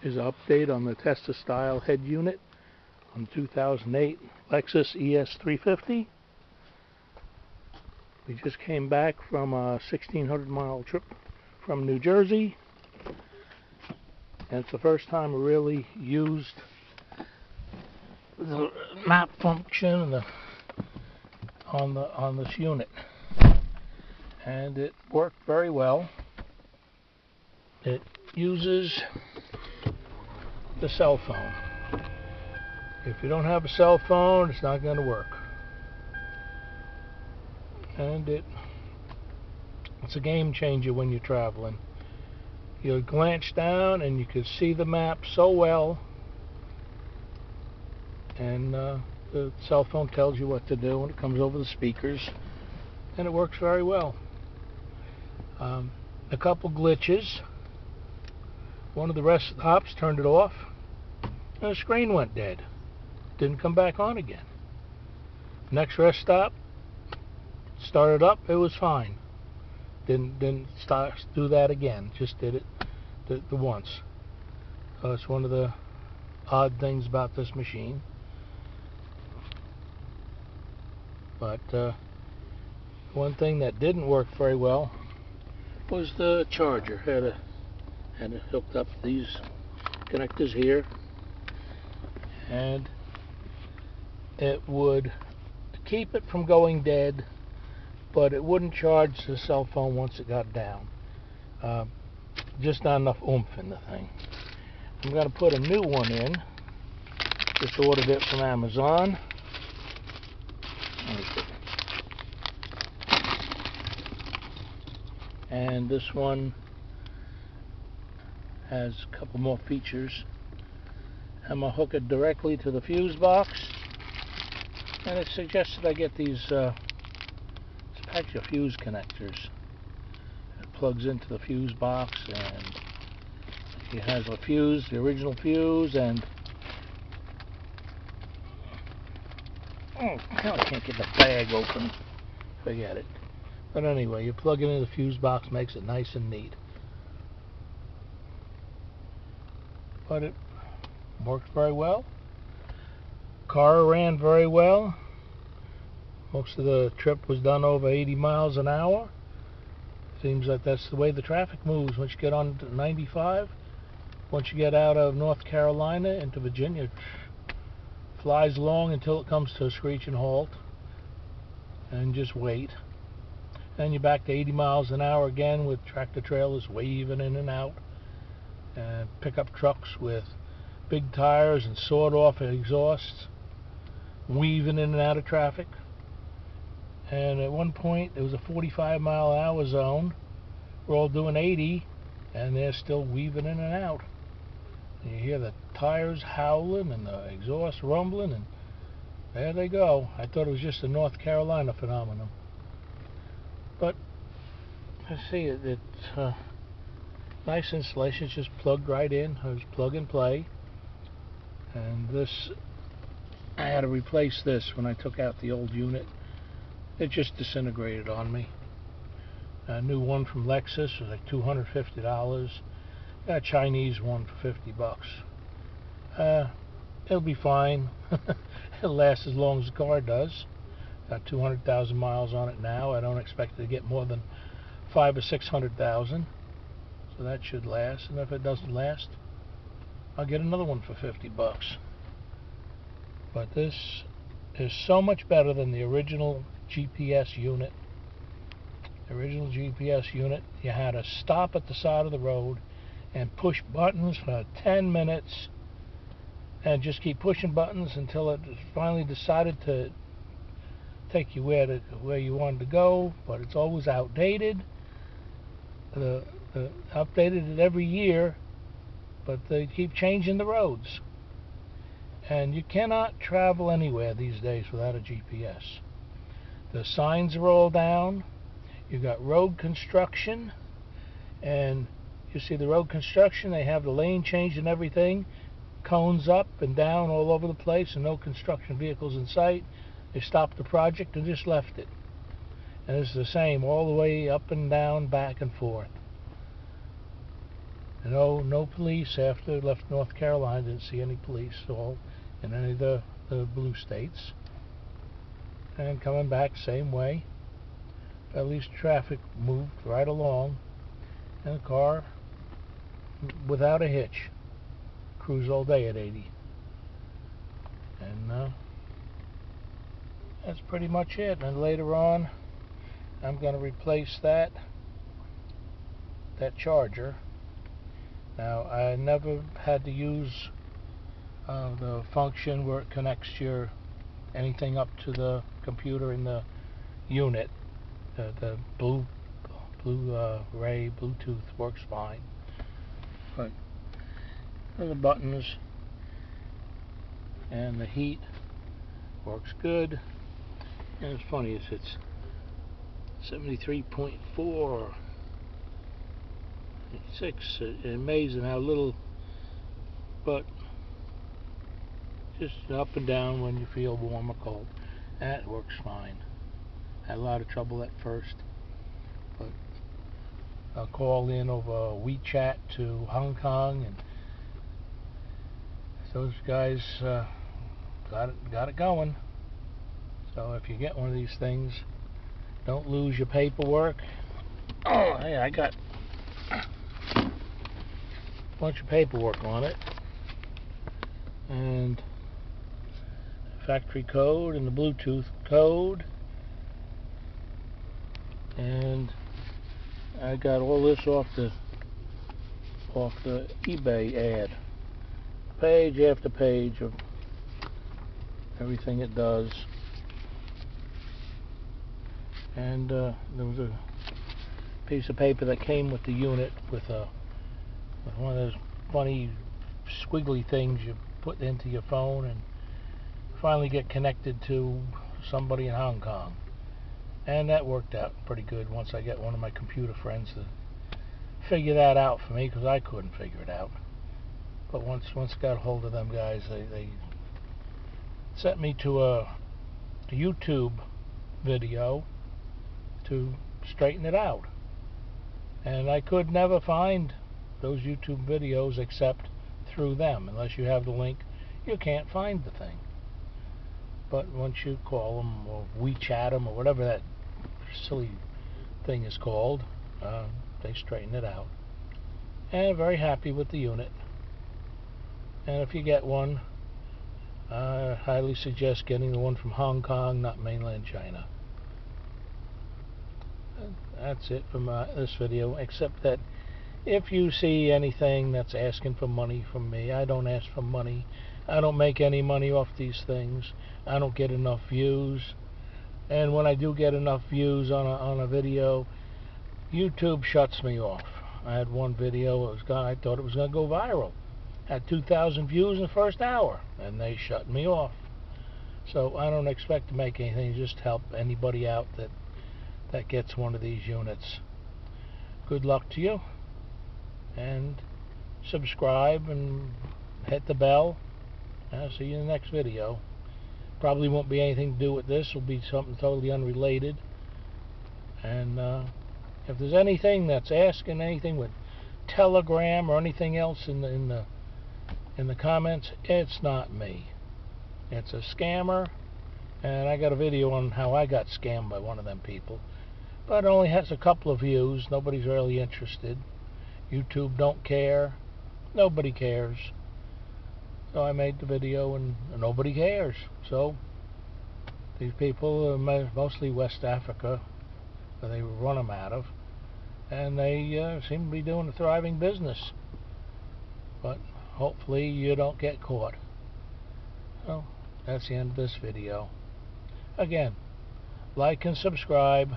is an update on the Testa style head unit on the 2008 Lexus ES350. We just came back from a 1,600-mile trip from New Jersey, and it's the first time we really used the map function on this unit, and it worked very well. It uses the cell phone. If you don't have a cell phone, it's not going to work. And it's a game changer when you're traveling. You glance down and you can see the map so well, and the cell phone tells you what to do when it comes over the speakers, and it works very well. A couple glitches. One of the rest stops turned it off, and the screen went dead. Didn't come back on again. Next rest stop, started up, it was fine. Didn't do that again. Just did it the once. So it's one of the odd things about this machine. But one thing that didn't work very well was the charger. Had it hooked up to these connectors here, and it would keep it from going dead, but it wouldn't charge the cell phone once it got down. Just not enough oomph in the thing. I'm going to put a new one in. Just ordered it from Amazon. And this one has a couple more features. I'm going to hook it directly to the fuse box, and it suggested I get these package of fuse connectors. It plugs into the fuse box, and it has a fuse, the original fuse, and I can't get the bag open. Forget it. But anyway, you plug it in the fuse box, makes it nice and neat. But it worked very well. Car ran very well. Most of the trip was done over 80 miles an hour. Seems like that's the way the traffic moves once you get on to 95. Once you get out of North Carolina into Virginia, it flies along until it comes to a screeching halt, and just wait. Then you're back to 80 miles an hour again with tractor trailers waving in and out, and pickup trucks with big tires and sawed-off exhausts weaving in and out of traffic. And at one point there was a 45-mile-an-hour zone. We're all doing 80, and they're still weaving in and out. And you hear the tires howling and the exhaust rumbling, and there they go. I thought it was just a North Carolina phenomenon. But let's see, it's nice installation. It's just plugged right in. It was plug and play. And this, I had to replace this when I took out the old unit. It just disintegrated on me. A new one from Lexus was like $250. A Chinese one for $50. It'll be fine. It'll last as long as the car does. Got 200,000 miles on it now. I don't expect it to get more than 500,000 or 600,000. So that should last. And if it doesn't last, I'll get another one for $50. But this is so much better than the original GPS unit. The original GPS unit, you had to stop at the side of the road and push buttons for 10 minutes and just keep pushing buttons until it finally decided to take you where you wanted to go. But it's always outdated. Updated it every year, but they keep changing the roads, and you cannot travel anywhere these days without a GPS. The signs are all down. You got road construction, and you see the road construction, they have the lane change and everything, cones up and down all over the place, and no construction vehicles in sight. They stopped the project and just left it. And it's the same all the way up and down, back and forth. No police after I left North Carolina. Didn't see any police all in any of the blue states. And coming back same way. At least traffic moved right along, and the car without a hitch cruised all day at 80. And that's pretty much it. And later on, I'm going to replace that charger. Now, I never had to use the function where it connects anything up to the computer in the unit. The Blu-ray Bluetooth works fine, but the buttons and the heat works good. And it's funny, it's 73.4. It's 6. Amazing how little, but just up and down when you feel warm or cold. That works fine. Had a lot of trouble at first, but I called in over WeChat to Hong Kong, and those guys got it going. So if you get one of these things, don't lose your paperwork. Oh, hey, I got a bunch of paperwork on it, and factory code and the Bluetooth code, and I got all this off the eBay ad, page after page of everything it does. And there was a piece of paper that came with the unit with one of those funny squiggly things you put into your phone and finally get connected to somebody in Hong Kong. And that worked out pretty good once I got one of my computer friends to figure that out for me, because I couldn't figure it out. But once I got a hold of them guys, they sent me to a YouTube video to straighten it out. And I could never find those YouTube videos except through them. Unless you have the link, you can't find the thing. But once you call them or WeChat them or whatever that silly thing is called, they straighten it out. And very happy with the unit. And if you get one, I highly suggest getting the one from Hong Kong, not mainland China. And that's it from this video, except that if you see anything that's asking for money from me, I don't ask for money. I don't make any money off these things. I don't get enough views. And when I do get enough views on a video, YouTube shuts me off. I had one video, I thought it was going to go viral. Had 2,000 views in the first hour, and they shut me off. So I don't expect to make anything, just help anybody out that gets one of these units. Good luck to you, and subscribe and hit the bell. I'll see you in the next video. Probably won't be anything to do with this. It'll be something totally unrelated. And if there's anything that's asking anything with Telegram or anything else in the comments, it's not me. It's a scammer, and I got a video on how I got scammed by one of them people. But it only has a couple of views. Nobody's really interested. YouTube don't care. Nobody cares. So I made the video, and nobody cares. So these people are mostly West Africa, where they run them out of, and they seem to be doing a thriving business. But hopefully you don't get caught. So that's the end of this video. Again, like and subscribe.